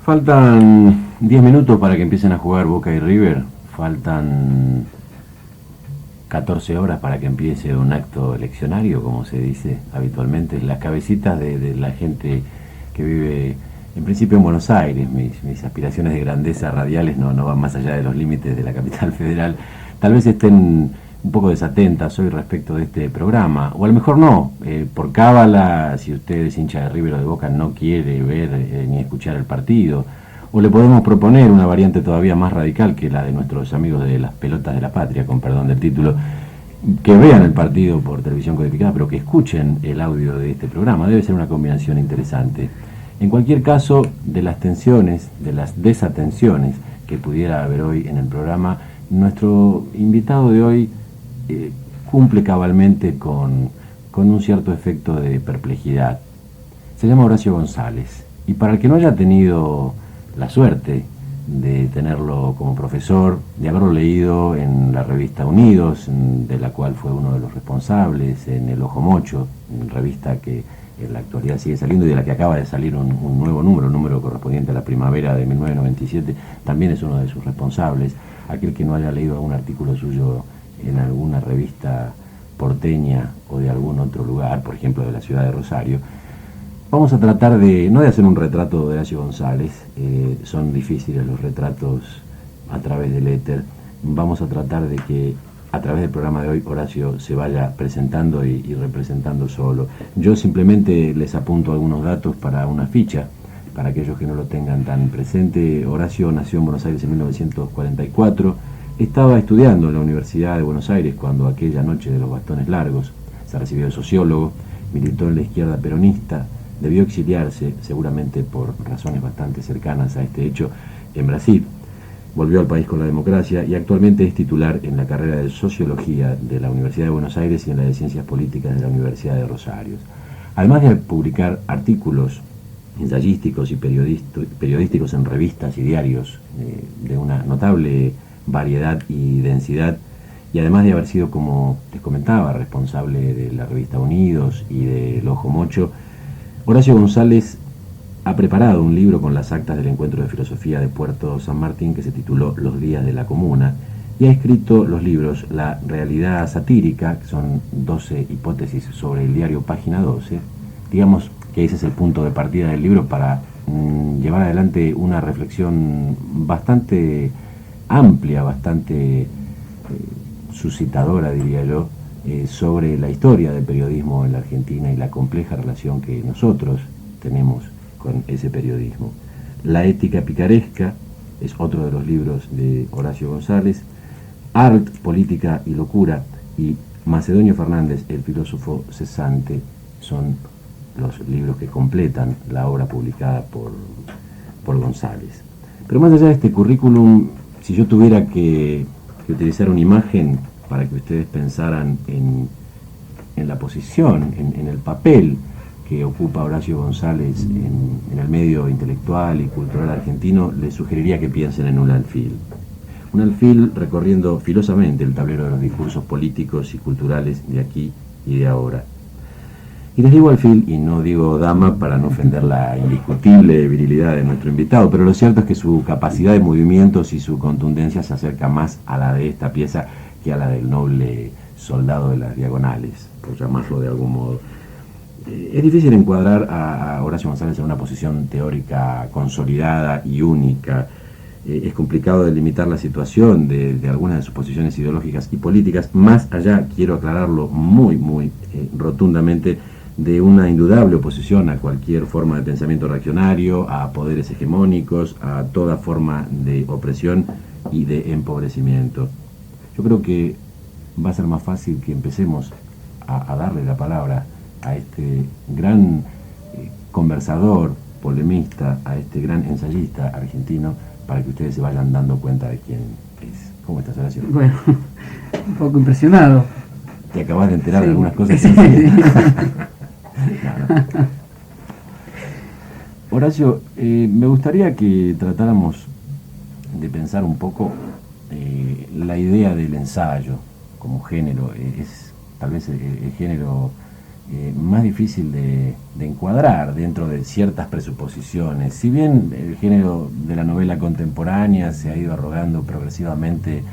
Faltan 10 minutos para que empiecen a jugar Boca y River. Faltan 14 horas para que empiece un acto eleccionario, como se dice habitualmente. Las cabecitas de la gente que vive, en principio en Buenos Aires. Mis aspiraciones de grandeza radiales no van más allá de los límites de la capital federal. Tal vez estén un poco desatentas hoy respecto de este programa, o a lo mejor no, por cábala, si usted es hincha de River o de Boca, no quiere ver ni escuchar el partido, o le podemos proponer una variante todavía más radical que la de nuestros amigos de las pelotas de la patria, con perdón del título, que vean el partido por televisión codificada, pero que escuchen el audio de este programa. Debe ser una combinación interesante. En cualquier caso, de las tensiones, de las desatenciones que pudiera haber hoy en el programa, nuestro invitado de hoy cumple cabalmente con un cierto efecto de perplejidad. Se llama Horacio González, y para el que no haya tenido la suerte de tenerlo como profesor, de haberlo leído en la revista Unidos, de la cual fue uno de los responsables, en El Ojo Mocho, revista que en la actualidad sigue saliendo y de la que acaba de salir un nuevo número, un número correspondiente a la primavera de 1997, también es uno de sus responsables. Aquel que no haya leído algún artículo suyo en alguna revista porteña o de algún otro lugar, por ejemplo de la ciudad de Rosario. Vamos a tratar no de hacer un retrato de Horacio González, son difíciles los retratos a través del éter. Vamos a tratar de que a través del programa de hoy Horacio se vaya presentando y representando solo. Yo simplemente les apunto algunos datos para una ficha, para aquellos que no lo tengan tan presente. Horacio nació en Buenos Aires en 1944, estaba estudiando en la Universidad de Buenos Aires cuando aquella noche de los bastones largos, se recibió de sociólogo, militó en la izquierda peronista, debió exiliarse, seguramente por razones bastante cercanas a este hecho, en Brasil. Volvió al país con la democracia y actualmente es titular en la carrera de Sociología de la Universidad de Buenos Aires y en la de Ciencias Políticas de la Universidad de Rosario. Además de publicar artículos ensayísticos y periodísticos en revistas y diarios de una notable variedad y densidad, y además de haber sido, como les comentaba, responsable de la revista Unidos y de El Ojo Mocho, Horacio González ha preparado un libro con las actas del encuentro de filosofía de Puerto San Martín que se tituló Los días de la comuna, y ha escrito los libros La realidad satírica, que son 12 hipótesis sobre el diario Página 12. Digamos que ese es el punto de partida del libro para llevar adelante una reflexión bastante amplia, bastante suscitadora, diría yo, sobre la historia del periodismo en la Argentina y la compleja relación que nosotros tenemos con ese periodismo. La ética picaresca es otro de los libros de Horacio González. Art, política y locura y Macedonio Fernández, el filósofo cesante, son los libros que completan la obra publicada por González. Pero más allá de este currículum, si yo tuviera que utilizar una imagen para que ustedes pensaran en la posición, en el papel que ocupa Horacio González en el medio intelectual y cultural argentino, les sugeriría que piensen en un alfil. Un alfil recorriendo filosamente el tablero de los discursos políticos y culturales de aquí y de ahora. Y les digo alfil, y no digo dama para no ofender la indiscutible virilidad de nuestro invitado, pero lo cierto es que su capacidad de movimientos y su contundencia se acerca más a la de esta pieza que a la del noble soldado de las diagonales, por llamarlo de algún modo. Es difícil encuadrar a Horacio González en una posición teórica consolidada y única. Es complicado delimitar la situación de algunas de sus posiciones ideológicas y políticas, más allá, quiero aclararlo muy rotundamente, de una indudable oposición a cualquier forma de pensamiento reaccionario, a poderes hegemónicos, a toda forma de opresión y de empobrecimiento. Yo creo que va a ser más fácil que empecemos a darle la palabra a este gran conversador, polemista, a este gran ensayista argentino, para que ustedes se vayan dando cuenta de quién es. ¿Cómo estás, Horacio? Bueno, un poco impresionado. ¿Te acabas de enterar de algunas cosas? Sí. No. Horacio, me gustaría que tratáramos de pensar un poco la idea del ensayo como género. Es tal vez el género más difícil de encuadrar dentro de ciertas presuposiciones. Si bien el género de la novela contemporánea se ha ido arrogando progresivamente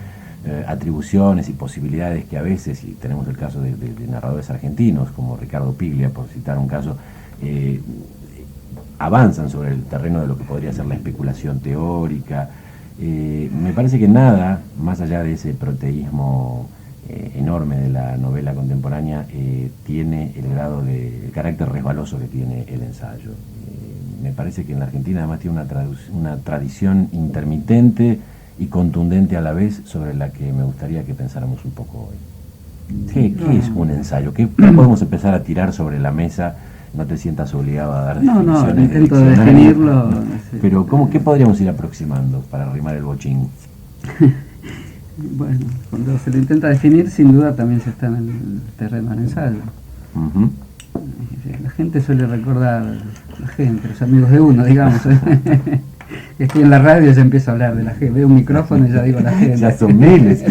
atribuciones y posibilidades que a veces, y tenemos el caso de narradores argentinos como Ricardo Piglia, por citar un caso, avanzan sobre el terreno de lo que podría ser la especulación teórica. Me parece que nada, más allá de ese proteísmo enorme de la novela contemporánea, tiene el carácter resbaloso que tiene el ensayo. Me parece que en la Argentina además tiene una tradición intermitente y contundente a la vez, sobre la que me gustaría que pensáramos un poco hoy. ¿Qué es un ensayo? ¿Qué podemos empezar a tirar sobre la mesa? No te sientas obligado a dar definiciones. No, intento definirlo. Pero ¿qué podríamos ir aproximando para arrimar el bochín? Bueno, cuando se lo intenta definir, sin duda también se está en el terreno del ensayo. La gente suele recordar, los amigos de uno, digamos. Estoy en la radio y se empieza a hablar de la gente. Veo un micrófono y ya digo la gente. Ya son miles.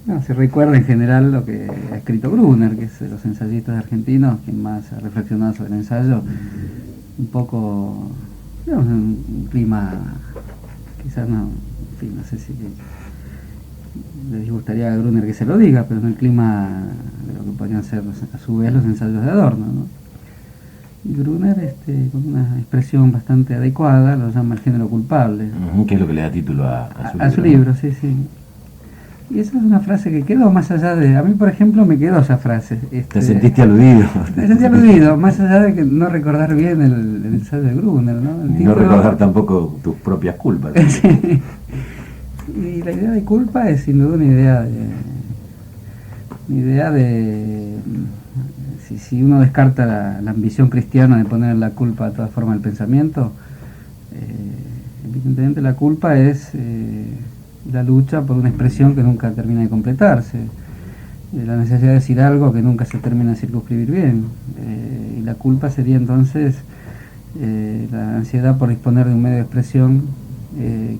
No, se recuerda en general lo que ha escrito Gruner, que es de los ensayistas argentinos, quien más ha reflexionado sobre el ensayo, un poco, digamos, en un clima, quizás no, en fin, no sé si le disgustaría a Gruner que se lo diga, pero en el clima de lo que podrían ser a su vez los ensayos de Adorno, ¿no? Y Gruner, con una expresión bastante adecuada, lo llama el género culpable. ¿Qué es lo que le da título a su libro? A su libro, sí, sí. Y esa es una frase que quedó más allá de... A mí, por ejemplo, me quedó esa frase. ¿Te sentiste aludido? Me sentí aludido, más allá de que no recordar bien el ensayo de Gruner, ¿no? No recordar tampoco tus propias culpas. Sí. Y la idea de culpa es sin duda una idea de si uno descarta la ambición cristiana de poner la culpa a toda forma del pensamiento, evidentemente la culpa es la lucha por una expresión que nunca termina de completarse, la necesidad de decir algo que nunca se termina de circunscribir bien, y la culpa sería entonces la ansiedad por disponer de un medio de expresión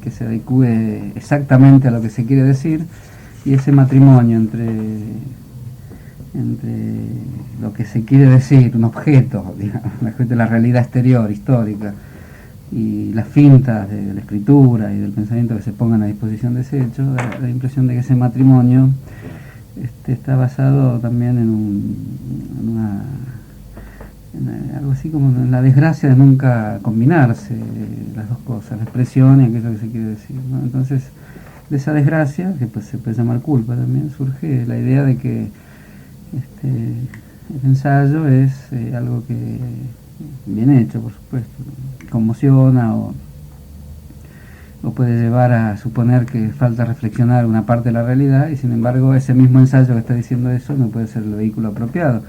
que se adecue exactamente a lo que se quiere decir, y ese matrimonio entre lo que se quiere decir, un objeto, digamos, un objeto de la realidad exterior, histórica, y las fintas de la escritura y del pensamiento que se pongan a disposición de ese hecho, da la impresión de que ese matrimonio está basado también en algo así como en la desgracia de nunca combinarse las dos cosas, la expresión y aquello que se quiere decir, ¿no? Entonces, de esa desgracia, que pues se puede llamar culpa también, surge la idea de que el ensayo es algo que, bien hecho por supuesto, conmociona o puede llevar a suponer que falta reflexionar una parte de la realidad, y sin embargo ese mismo ensayo que está diciendo eso no puede ser el vehículo apropiado,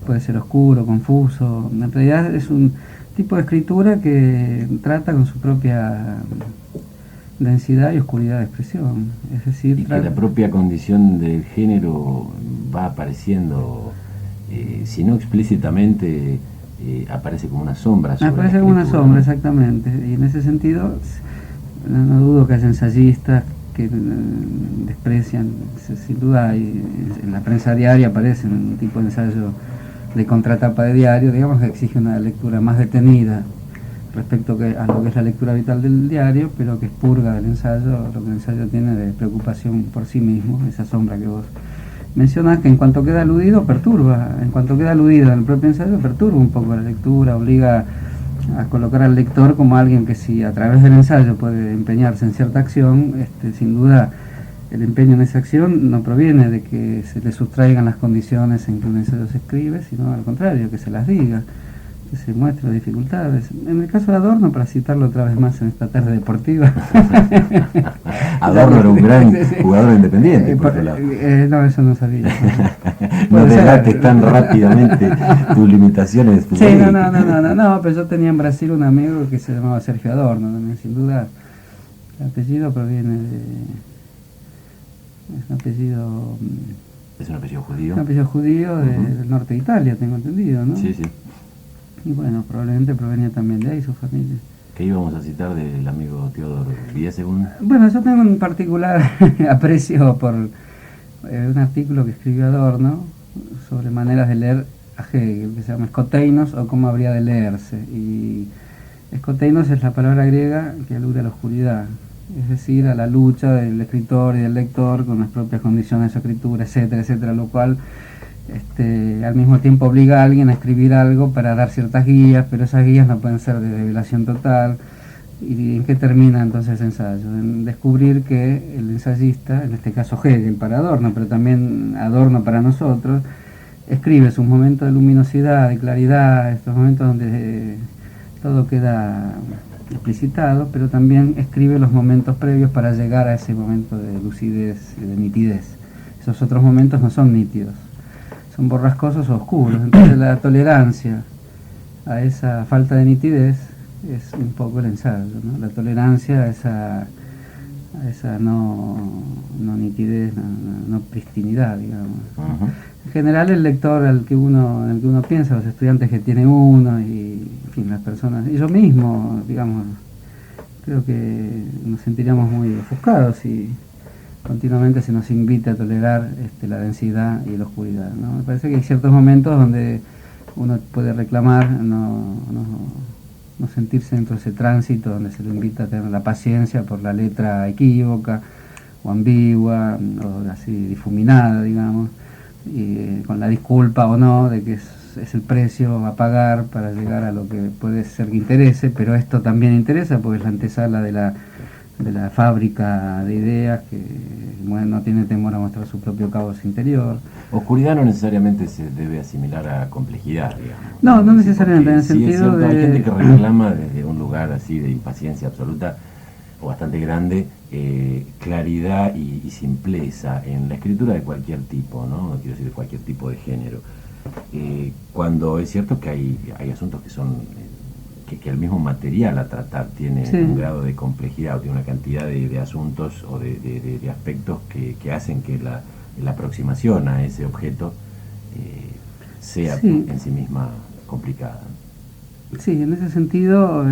puede ser oscuro, confuso. En realidad es un tipo de escritura que trata con su propia densidad y oscuridad de expresión, es decir, y que la propia condición del género va apareciendo, si no explícitamente, aparece como una sombra sobre aparece como una sombra, ¿no? Exactamente, y en ese sentido no dudo que haya ensayistas que desprecian, sin duda, y en la prensa diaria aparecen un tipo de ensayo de contratapa de diario, digamos, que exige una lectura más detenida respecto a lo que es la lectura habitual del diario, pero que expurga del ensayo lo que el ensayo tiene de preocupación por sí mismo, esa sombra que vos mencionás, que en cuanto queda aludido perturba, en cuanto queda aludido en el propio ensayo perturba un poco la lectura, obliga a colocar al lector como alguien que, si a través del ensayo puede empeñarse en cierta acción, sin duda el empeño en esa acción no proviene de que se le sustraigan las condiciones en que un ensayo se escribe, sino al contrario, que se las diga, que se muestren las dificultades. En el caso de Adorno, para citarlo otra vez más en esta tarde deportiva, Adorno era un gran jugador independiente, por otro lado. No, eso no sabía. No delates tan rápidamente tus limitaciones futbolísticas. Sí, no, pero yo tenía en Brasil un amigo que se llamaba Sergio Adorno también, sin duda. El apellido proviene es un apellido... ¿Es un apellido judío? Un apellido judío del norte de Italia, tengo entendido, ¿no? Sí, sí. Y bueno, probablemente provenía también de ahí su familia. ¿Qué íbamos a citar del amigo Teodoro Villesegún? Bueno, yo tengo un particular aprecio por un artículo que escribió Adorno sobre maneras de leer a Hegel, que se llama Escoteinos o cómo habría de leerse. Y Escoteinos es la palabra griega que alude a la oscuridad, es decir, a la lucha del escritor y del lector con las propias condiciones de su escritura, etcétera, etcétera, lo cual al mismo tiempo obliga a alguien a escribir algo para dar ciertas guías, pero esas guías no pueden ser de revelación total. ¿Y en qué termina entonces el ensayo? En descubrir que el ensayista, en este caso Hegel para Adorno, pero también Adorno para nosotros, escribe sus momentos de luminosidad, de claridad, estos momentos donde todo queda explicitado, pero también escribe los momentos previos para llegar a ese momento de lucidez y de nitidez. Esos otros momentos no son nítidos, son borrascosos o oscuros. Entonces la tolerancia a esa falta de nitidez es un poco el ensayo, ¿no? La tolerancia a esa no nitidez, no pristinidad, digamos. Ujú. En general el lector en el que uno piensa, los estudiantes que tiene uno y en fin, las personas, y yo mismo, digamos, creo que nos sentiríamos muy ofuscados si continuamente se nos invita a tolerar la densidad y la oscuridad, ¿no? Me parece que hay ciertos momentos donde uno puede reclamar no sentirse dentro de ese tránsito donde se lo invita a tener la paciencia por la letra equívoca o ambigua o así difuminada, digamos, y con la disculpa o no de que es el precio a pagar para llegar a lo que puede ser que interese, pero esto también interesa porque es la antesala de la fábrica de ideas que no tiene temor a mostrar su propio caos interior. Oscuridad no necesariamente se debe asimilar a complejidad, digamos. No necesariamente, en el Sí, es sentido cierto, hay gente de... que reclama desde un lugar así de impaciencia absoluta o bastante grande, claridad y simpleza en la escritura de cualquier tipo, ¿no? Quiero decir, de cualquier tipo de género. Cuando es cierto que hay asuntos que son... que el mismo material a tratar tiene Sí. un grado de complejidad o tiene una cantidad de asuntos o de aspectos que hacen que la aproximación a ese objeto sea Sí. en sí misma complicada. Sí, en ese sentido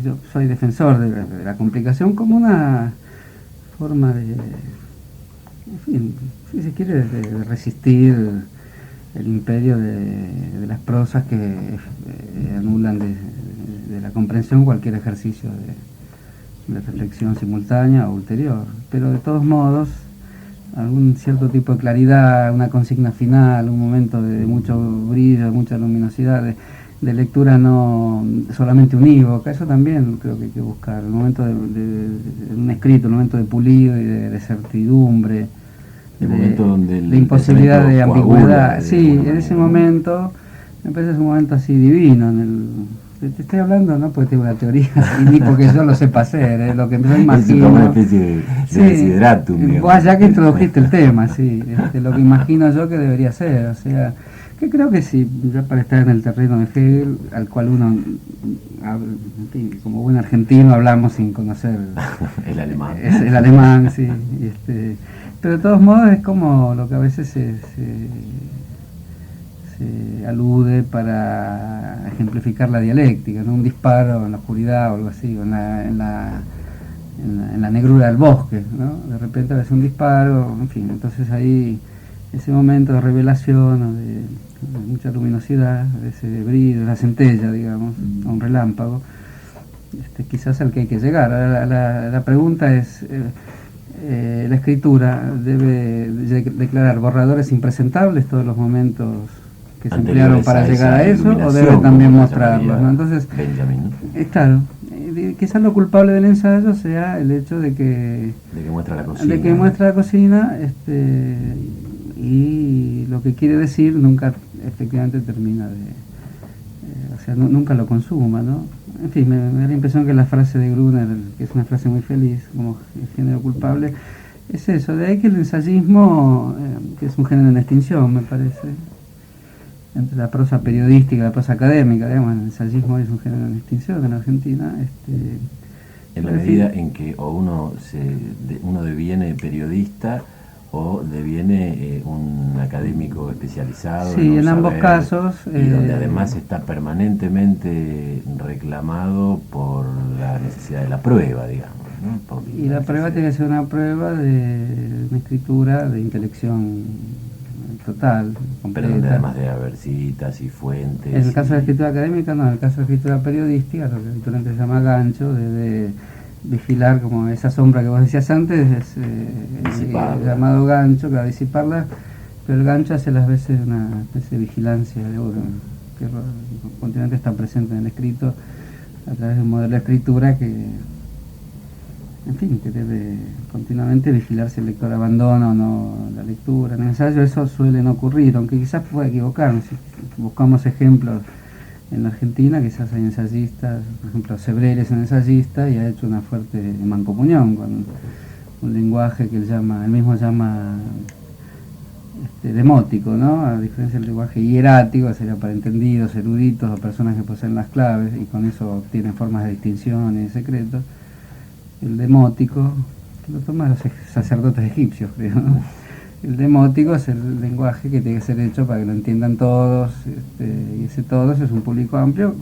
yo soy defensor de la complicación como una forma de, en fin, si se quiere, de resistir el imperio de las prosas que anulan de la comprensión cualquier ejercicio de reflexión simultánea o ulterior. Pero de todos modos, algún cierto tipo de claridad, una consigna final, un momento de mucho brillo, de mucha luminosidad, de lectura no solamente unívoca, eso también creo que hay que buscar, el momento de un escrito, el momento de pulido y de certidumbre, El momento donde de imposibilidad de ambigüedad. Sí, en ese manera, ¿no? momento me parece un momento así divino. Te estoy hablando no porque tengo una teoría y ni porque yo lo sepa hacer, lo que me imagino. Es como una especie de Sí, desideratum, digamos. vos ya que introdujiste el tema, sí, lo que imagino yo que debería ser, o sea, que creo que sí, ya para estar en el terreno de Hegel, al cual uno, en fin, como buen argentino, hablamos sin conocer El alemán. es el alemán, sí, pero de todos modos es como lo que a veces se alude para ejemplificar la dialéctica, ¿no? Un disparo en la oscuridad o algo así, o en la negrura del bosque, ¿no? De repente ves un disparo, en fin, entonces ahí ese momento de revelación o de mucha luminosidad, de ese brillo, de la centella, digamos, a un relámpago, quizás al que hay que llegar. La pregunta es, ¿la escritura debe declarar borradores impresentables todos los momentos que se emplearon para llegar a eso, o debe también mostrarlos, ¿no? Entonces, Benjamin, ¿no? claro, quizás lo culpable del ensayo sea el hecho de que muestra la cocina. de que muestra la cocina, y lo que quiere decir nunca efectivamente termina o sea, nunca lo consuma, ¿no? En fin, me da la impresión que la frase de Gruner, que es una frase muy feliz, como el género culpable, es eso, de ahí que el ensayismo, que es un género en extinción, me parece, entre la prosa periodística y la prosa académica, digamos, el ensayismo es un género en extinción en Argentina. En la medida en que o uno deviene periodista o deviene un académico especializado. Sí, en ambos saber, casos. Y donde además está permanentemente reclamado por la necesidad de la prueba, digamos. ¿no? Y la prueba tiene que ser una prueba de una escritura de intelección total, Pero donde completa. además debe haber citas y fuentes. En el caso de la escritura académica, no, en el caso de la escritura periodística, lo que habitualmente se llama gancho, debe vigilar como esa sombra que vos decías antes, es llamado gancho, que va a disiparla, pero el gancho hace las veces una especie de vigilancia de oro, que continuamente está presente en el escrito a través de un modelo de escritura que, en fin, que debe continuamente vigilar si el lector abandona o no la lectura. En el ensayo eso suele no ocurrir, aunque quizás pueda equivocarnos. Si buscamos ejemplos en la Argentina, quizás hay ensayistas, por ejemplo, Sebrera es un ensayista y ha hecho una fuerte mancomunión con un lenguaje que él mismo llama demótico, ¿no? A diferencia del lenguaje hierático, sería para entendidos, eruditos o personas que poseen las claves y con eso obtienen formas de distinción y de secretos. El demótico, que lo toman los sacerdotes egipcios, creo, ¿no? El demótico es el lenguaje que tiene que ser hecho para que lo entiendan todos, y ese todos es un público amplio,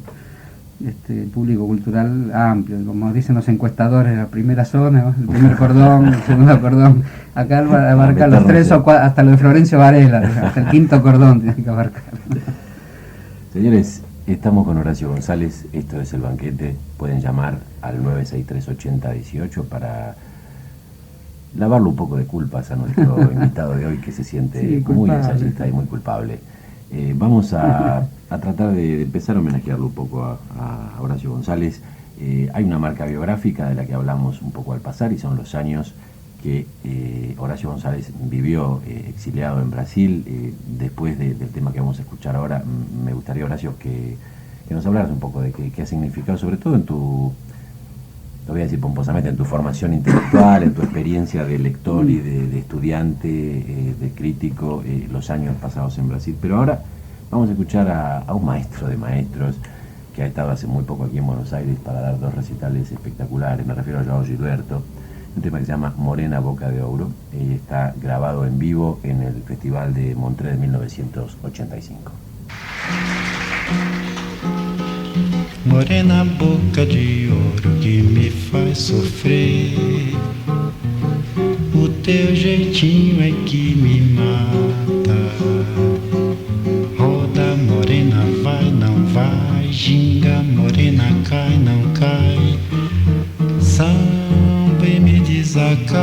público cultural amplio, como dicen los encuestadores, la primera zona, ¿no? El primer cordón, el segundo cordón, acá abarca los 3 o 4, hasta lo de Florencio Varela, hasta el quinto cordón tiene que abarcar. Señores, estamos con Horacio González, esto es El Banquete, pueden llamar al 963-8018 para lavarle un poco de culpas a nuestro invitado de hoy, que se siente muy ensayista y muy culpable. Vamos a tratar de empezar a homenajearlo un poco a Horacio González. Hay una marca biográfica de la que hablamos un poco al pasar y son los años que Horacio González vivió exiliado en Brasil. Después del tema que vamos a escuchar ahora, me gustaría, Horacio, que nos hablaras un poco de qué ha significado, sobre todo en tu, lo voy a decir pomposamente, en tu formación intelectual, en tu experiencia de lector y de estudiante, de crítico, los años pasados en Brasil. Pero ahora vamos a escuchar a un maestro de maestros que ha estado hace muy poco aquí en Buenos Aires para dar 2 recitales espectaculares. Me refiero a João Gilberto, un tema que se llama Morena Boca de Ouro, y está grabado en vivo en el Festival de Montreux de 1985. Morena boca de ouro que me faz sofrer, o teu jeitinho é que me mata. Roda morena, vai, não vai, ginga morena, cai, não cai, samba e me desacata.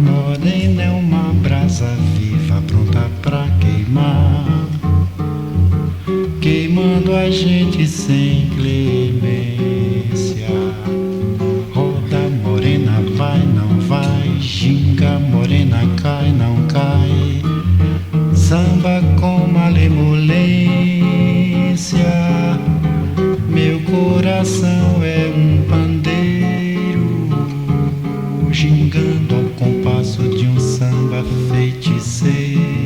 Morena é uma brasa viva pronta pra queimar, queimando a gente sem clemência. Roda morena, vai, não vai, ginga morena, cai, não cai, samba com malemolência. Meu coração é um pandeiro, gingando ao compasso de um samba feiticeiro.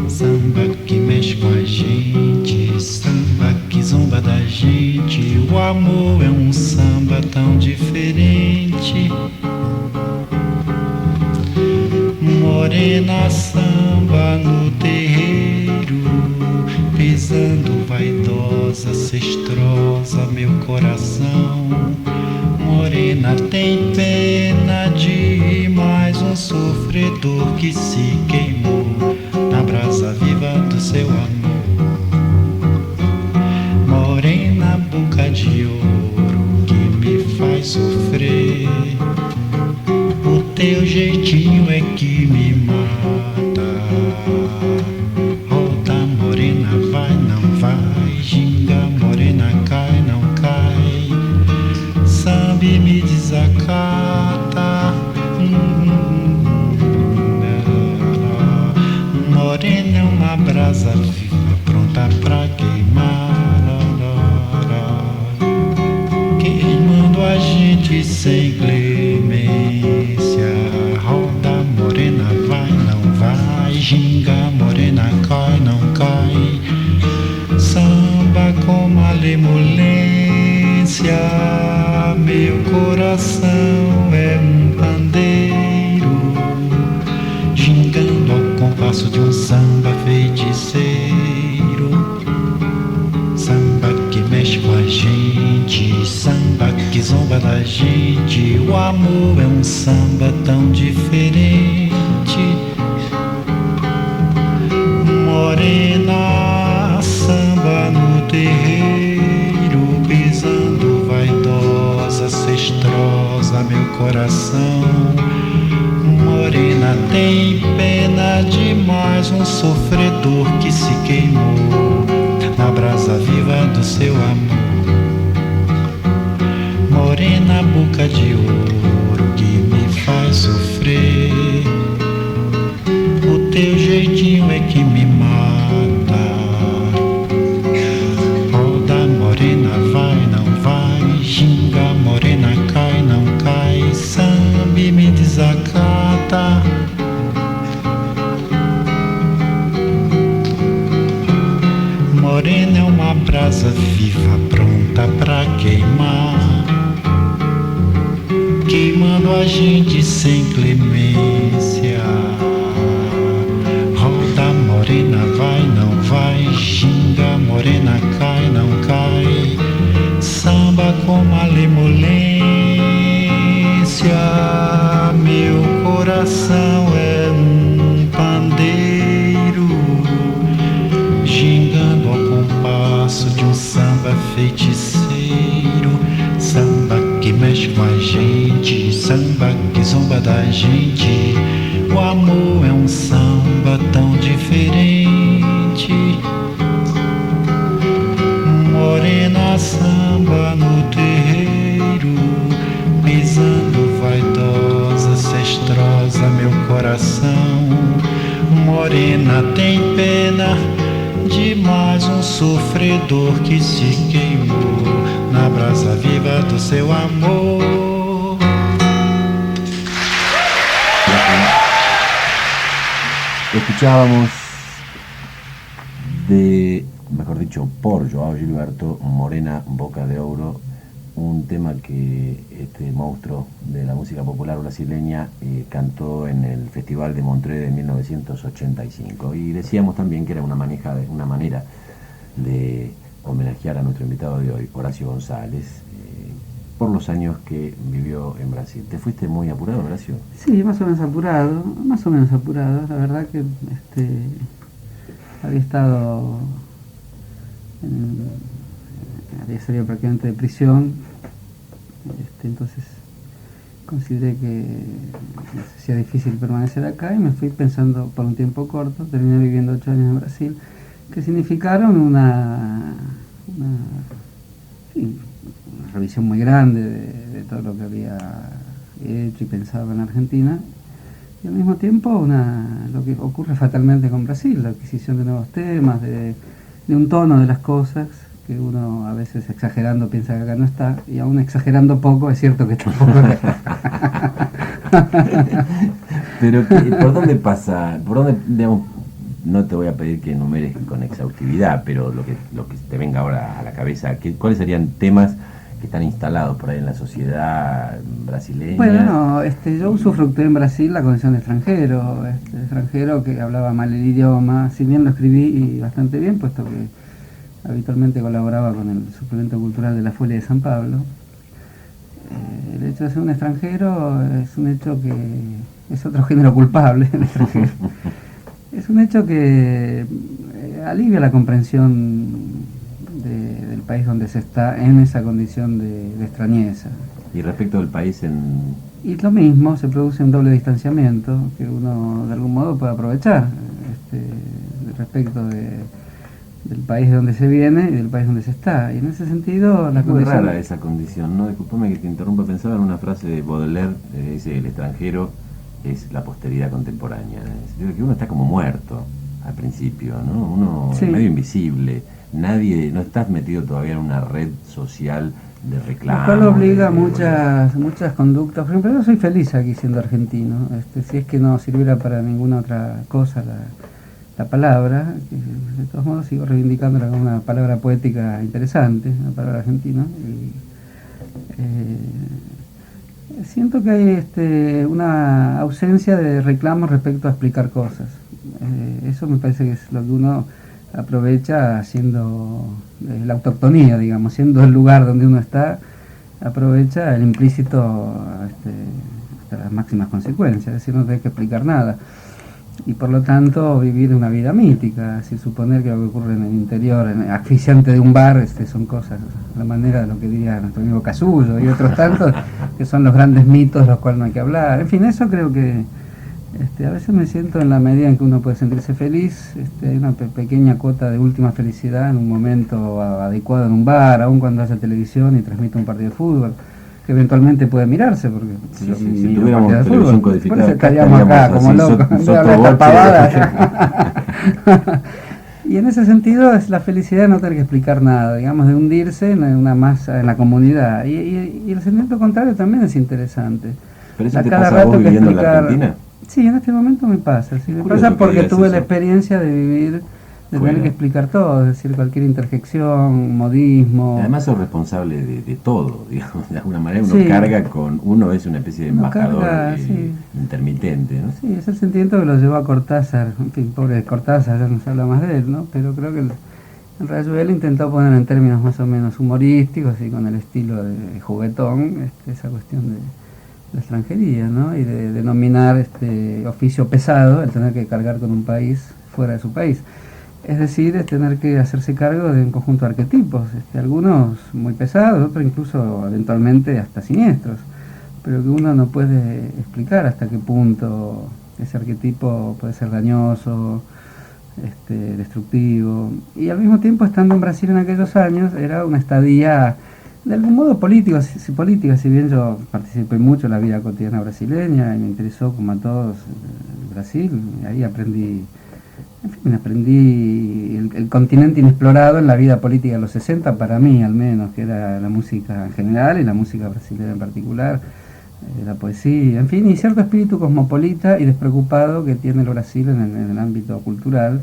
Samba que mexe com a gente, samba que zomba da gente. O amor é um samba tão diferente. Morena samba no terreiro, pisando vaidosa, cestrosa, meu coração. Morena tem pena de mais um sofredor que se queimou na brasa viva do seu amor. Morena boca de ouro que me faz sofrer, o teu jeitinho é que me mata. Roda morena, vai, não vai, ginga morena, cai, não cai, samba e me desacata. Morena é uma brasa viva pronta pra queimar, queimando a gente sem clemência. Roda morena, vai, não vai, ginga morena, cai, não cai, samba com malemolência. Meu coração é um pandeiro, gingando ao compasso de um samba feiticeiro. Samba que gente. O amor é um samba tão diferente. Morena, samba no terreiro, pisando vaidosa, cestrosa, meu coração. Morena, tem pena demais, um sofredor que se queimou na brasa viva do seu amor. Morena, boca de ouro que me faz sofrer. O teu jeitinho é que me mata. Roda, morena, vai, não vai. Ginga, morena, cai, não cai. Sambi me desacata. Morena é uma brasa viva pronta pra queimar, queimando a gente sem clemência. Roda, morena, vai, não vai. Ginga, morena, cai, não cai. Samba com malemolência. Meu coração é um pandeiro, gingando ao compasso de um samba feiticeiro. Samba que mexe com a gente, samba que zomba da gente. O amor é um samba tão diferente. Morena, samba no terreiro, pisando vaidosa, cestrosa, meu coração. Morena, tem pena demais, um sofredor que se queimou na brasa viva do seu amor. Escuchábamos mejor dicho, por Joao Gilberto, Morena, Boca de Ouro, un tema que este monstruo de la música popular brasileña cantó en el Festival de Montreux de 1985. Y decíamos también que era una manera de homenajear a nuestro invitado de hoy, Horacio González, por los años que vivió en Brasil. ¿Te fuiste muy apurado, Horacio? Sí, más o menos apurado. La verdad que había estado, había salido prácticamente de prisión, entonces consideré que me hacía difícil permanecer acá y me fui pensando por un tiempo corto. Terminé viviendo 8 años en Brasil, que significaron una revisión muy grande de todo lo que había hecho y pensado en Argentina, y al mismo tiempo lo que ocurre fatalmente con Brasil, la adquisición de nuevos temas, de un tono de las cosas que uno a veces exagerando piensa que acá no está, y aún exagerando poco es cierto que tampoco está. Pero ¿por dónde pasa? ¿Por dónde, digamos, no te voy a pedir que enumeres con exhaustividad, pero lo que te venga ahora a la cabeza, ¿cuáles serían temas que están instalados por ahí en la sociedad brasileña? Bueno, yo usufructué en Brasil la condición de extranjero, extranjero que hablaba mal el idioma, si bien lo escribí bastante bien, puesto que habitualmente colaboraba con el suplemento cultural de la Folia de San Pablo. El hecho de ser un extranjero es un hecho que es otro género culpable, el extranjero. Es un hecho que alivia la comprensión del país donde se está en esa condición de extrañeza. Y respecto del país Y lo mismo, se produce un doble distanciamiento que uno de algún modo puede aprovechar respecto del país de donde se viene y del país donde se está. Y en ese sentido la es muy condición... rara esa condición, ¿no? Disculpame que te interrumpa, pensaba en una frase de Baudelaire, dice: el extranjero es la posteridad contemporánea, en el sentido de que uno está como muerto al principio, ¿no? Uno Sí. es medio invisible, no estás metido todavía en una red social de reclamo. Lo cual obliga a muchas conductas. Por ejemplo, yo soy feliz aquí siendo argentino, si es que no sirviera para ninguna otra cosa la palabra, que de todos modos sigo reivindicándola como una palabra poética interesante, la palabra argentina. Siento que hay una ausencia de reclamos respecto a explicar cosas. Eso me parece que es lo que uno aprovecha haciendo la autoctonía, digamos, siendo el lugar donde uno está, aprovecha el implícito hasta las máximas consecuencias, es decir, no tenés que explicar nada. Y por lo tanto vivir una vida mítica, es decir, suponer que lo que ocurre en el interior, en el asfixiante de un bar, son cosas, la manera de lo que diría nuestro amigo Casullo y otros tantos, que son los grandes mitos de los cuales no hay que hablar. En fin, eso creo que a veces me siento, en la medida en que uno puede sentirse feliz, hay una pequeña cuota de última felicidad en un momento adecuado en un bar, aun cuando haya televisión y transmite un partido de fútbol, que eventualmente puede mirarse, porque si tuviéramos televisión codificada, por eso estaríamos acá como locos, de hablar esta pavada. Y en ese sentido es la felicidad de no tener que explicar nada, digamos, de hundirse en una masa, en la comunidad. Y el sentimiento contrario también es interesante. ¿Pero eso te pasa a vos viviendo en la Argentina? Sí, en este momento me pasa. Sí, me pasa porque tuve la experiencia de vivir, de tener que explicar todo, es decir, cualquier interjección, modismo. Además sos responsable de todo, digamos, de alguna manera uno carga con, uno es una especie de embajador intermitente, ¿no? Sí, es el sentimiento que lo llevó a Cortázar, en fin, pobre Cortázar, ya no se habla más de él, ¿no? Pero creo que en Rayuela intentó poner en términos más o menos humorísticos y con el estilo de juguetón, esa cuestión de la extranjería, ¿no? Y de denominar este oficio pesado, el tener que cargar con un país fuera de su país. Es decir, es tener que hacerse cargo de un conjunto de arquetipos, algunos muy pesados, otros incluso eventualmente hasta siniestros, pero que uno no puede explicar hasta qué punto ese arquetipo puede ser dañoso, destructivo. Y al mismo tiempo, estando en Brasil en aquellos años, era una estadía de algún modo política, si bien yo participé mucho en la vida cotidiana brasileña y me interesó, como a todos, Brasil, y ahí aprendí el continente inexplorado en la vida política de los 60, para mí al menos, que era la música en general y la música brasileña en particular, la poesía, en fin, y cierto espíritu cosmopolita y despreocupado que tiene el Brasil en el ámbito cultural,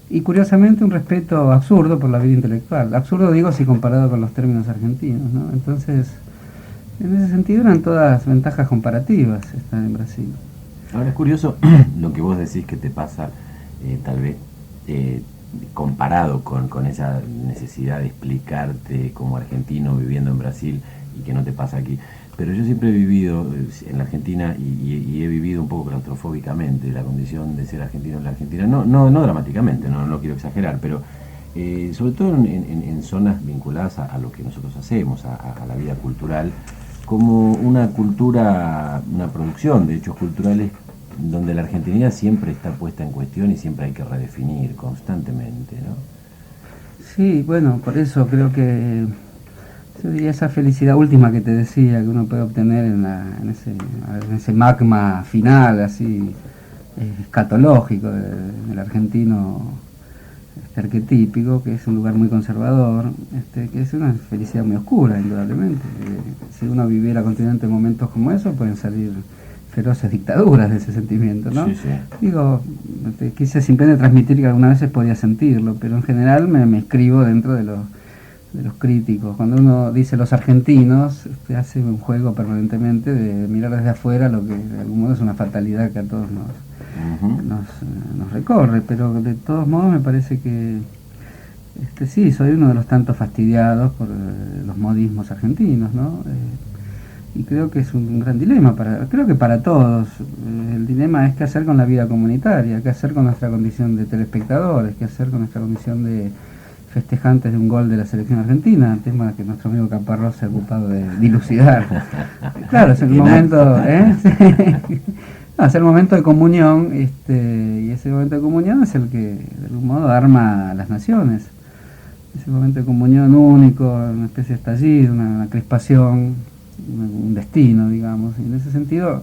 y curiosamente un respeto absurdo por la vida intelectual. Absurdo digo si comparado con los términos argentinos, ¿no? Entonces, en ese sentido eran todas ventajas comparativas estar en Brasil. Ahora es curioso lo que vos decís que te pasa, tal vez comparado con esa necesidad de explicarte como argentino viviendo en Brasil y que no te pasa aquí. Pero yo siempre he vivido en la Argentina y he vivido un poco claustrofóbicamente la condición de ser argentino en la Argentina, no dramáticamente, no quiero exagerar, pero sobre todo en zonas vinculadas a lo que nosotros hacemos, a la vida cultural, como una cultura, una producción de hechos culturales donde la argentinidad siempre está puesta en cuestión y siempre hay que redefinir constantemente, ¿no? Sí, bueno, por eso creo que yo diría esa felicidad última que te decía que uno puede obtener en ese magma final, así escatológico del argentino arquetípico, que es un lugar muy conservador, que es una felicidad muy oscura, indudablemente. Si uno viviera continuamente en momentos como esos, pueden salir feroces dictaduras de ese sentimiento, ¿no? Sí, sí. Digo, quise simplemente transmitir que algunas veces podía sentirlo, pero en general me escribo dentro de los críticos. Cuando uno dice los argentinos, hace un juego permanentemente de mirar desde afuera lo que de algún modo es una fatalidad que a todos nos recorre, pero de todos modos me parece que sí, soy uno de los tantos fastidiados por los modismos argentinos, ¿no? Y creo que es un gran dilema, creo que para todos. El dilema es qué hacer con la vida comunitaria, qué hacer con nuestra condición de telespectadores, qué hacer con nuestra condición de festejantes de un gol de la selección argentina, tema que nuestro amigo Caparrós se ha ocupado de dilucidar. Claro, es el momento, es el momento de comunión, y ese momento de comunión es el que de algún modo arma a las naciones. Ese momento de comunión único, una especie de estallido, una crispación, un destino, digamos, y en ese sentido,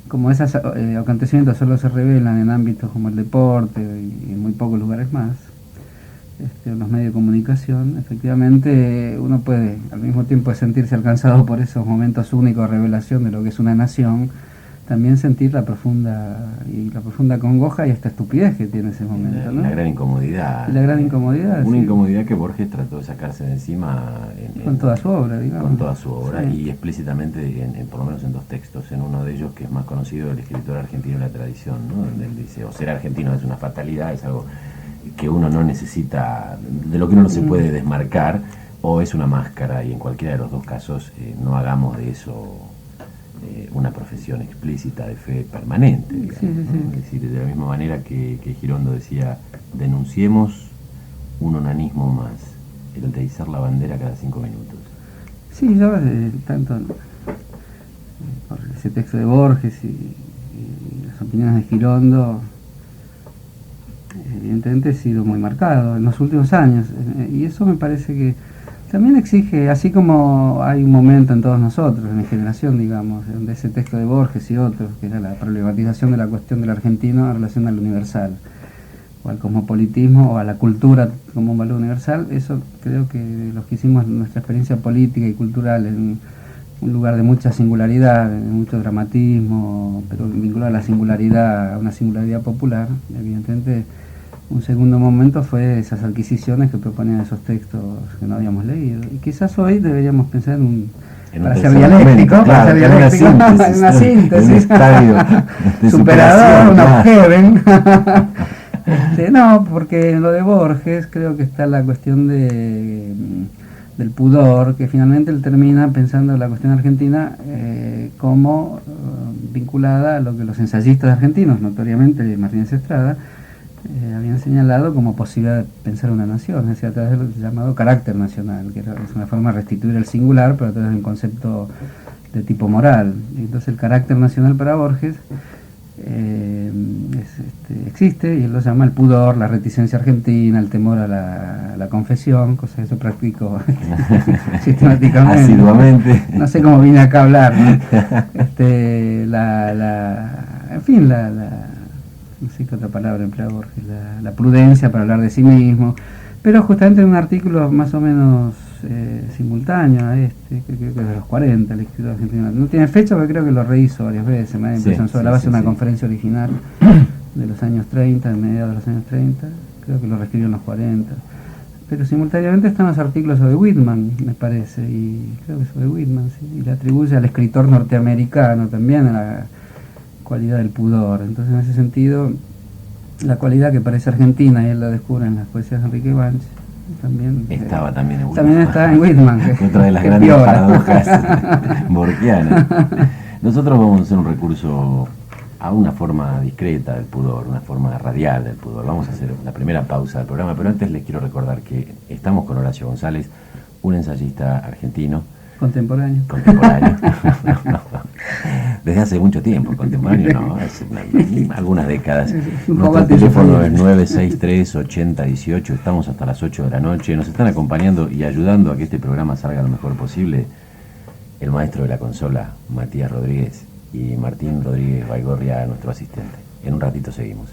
como esos acontecimientos solo se revelan en ámbitos como el deporte y en muy pocos lugares más, en los medios de comunicación, efectivamente uno puede al mismo tiempo de sentirse alcanzado por esos momentos únicos de revelación de lo que es una nación, también sentir la profunda congoja y esta estupidez que tiene ese momento, ¿no? La gran incomodidad. La gran incomodidad. Una sí. incomodidad que Borges trató de sacarse de encima con toda su obra, digamos. Con toda su obra, sí. Y explícitamente, por lo menos en dos textos. En uno de ellos, que es más conocido, el escritor argentino y la tradición, ¿no? Donde él dice, o ser argentino es una fatalidad, es algo que uno no necesita, de lo que uno no se puede desmarcar, o es una máscara, y en cualquiera de los dos casos no hagamos de eso una profesión explícita de fe permanente, digamos, Sí, sí, sí. ¿no? Es decir, de la misma manera que Girondo decía, denunciemos un onanismo más, el de izar la bandera cada 5 minutos. Sí, yo tanto por ese texto de Borges y las opiniones de Girondo, evidentemente he sido muy marcado en los últimos años, y eso me parece que también exige, así como hay un momento en todos nosotros, en mi generación, digamos, donde ese texto de Borges y otros, que era la problematización de la cuestión del argentino en relación al universal, o al cosmopolitismo, o a la cultura como un valor universal, eso creo que los que hicimos nuestra experiencia política y cultural en un lugar de mucha singularidad, de mucho dramatismo, pero vinculado a la singularidad, a una singularidad popular, evidentemente un segundo momento fue esas adquisiciones que proponían esos textos que no habíamos leído. Y quizás hoy deberíamos pensar para ser dialéctico, para ser dialéctico, en una síntesis, un estadio de superador, superación, una heaven. No, porque en lo de Borges creo que está la cuestión del pudor, que finalmente él termina pensando la cuestión argentina como vinculada a lo que los ensayistas argentinos, notoriamente Martínez Estrada, habían señalado como posibilidad de pensar una nación, es decir, a través del llamado carácter nacional, que es una forma de restituir el singular, pero a través de un concepto de tipo moral. Entonces el carácter nacional para Borges existe, y él lo llama el pudor, la reticencia argentina, el temor a la confesión, cosa que yo practico sistemáticamente. Asiduamente. No sé cómo vine acá a hablar, ¿no? En fin, no sé qué otra palabra emplea Borges, la prudencia para hablar de sí mismo, pero justamente en un artículo más o menos simultáneo a que creo que es de los 40, el escritor argentino, no tiene fecha porque creo que lo rehizo varias veces, me da impresión, sobre la base de una conferencia original de los años 30, de mediados de los años 30, creo que lo reescribió en los 40, pero simultáneamente están los artículos sobre Whitman, me parece, y creo que sobre Whitman, sí, y le atribuye al escritor norteamericano también a la cualidad del pudor. Entonces, en ese sentido, la cualidad que parece argentina, y él la descubre en las poesías de Enrique Banch, también estaba también en Whitman. También está en Whitman. Otra de las grandes paradojas borgianas. Nosotros vamos a hacer un recurso a una forma discreta del pudor, una forma radial del pudor. Vamos a hacer la primera pausa del programa, pero antes les quiero recordar que estamos con Horacio González, un ensayista argentino. Contemporáneo. Desde hace mucho tiempo, contemporáneo no, hace algunas décadas. Nuestro teléfono es 963-8018, estamos hasta las 8 de la noche. Nos están acompañando y ayudando a que este programa salga lo mejor posible el maestro de la consola, Matías Rodríguez, y Martín Rodríguez Baigorria, nuestro asistente. En un ratito seguimos.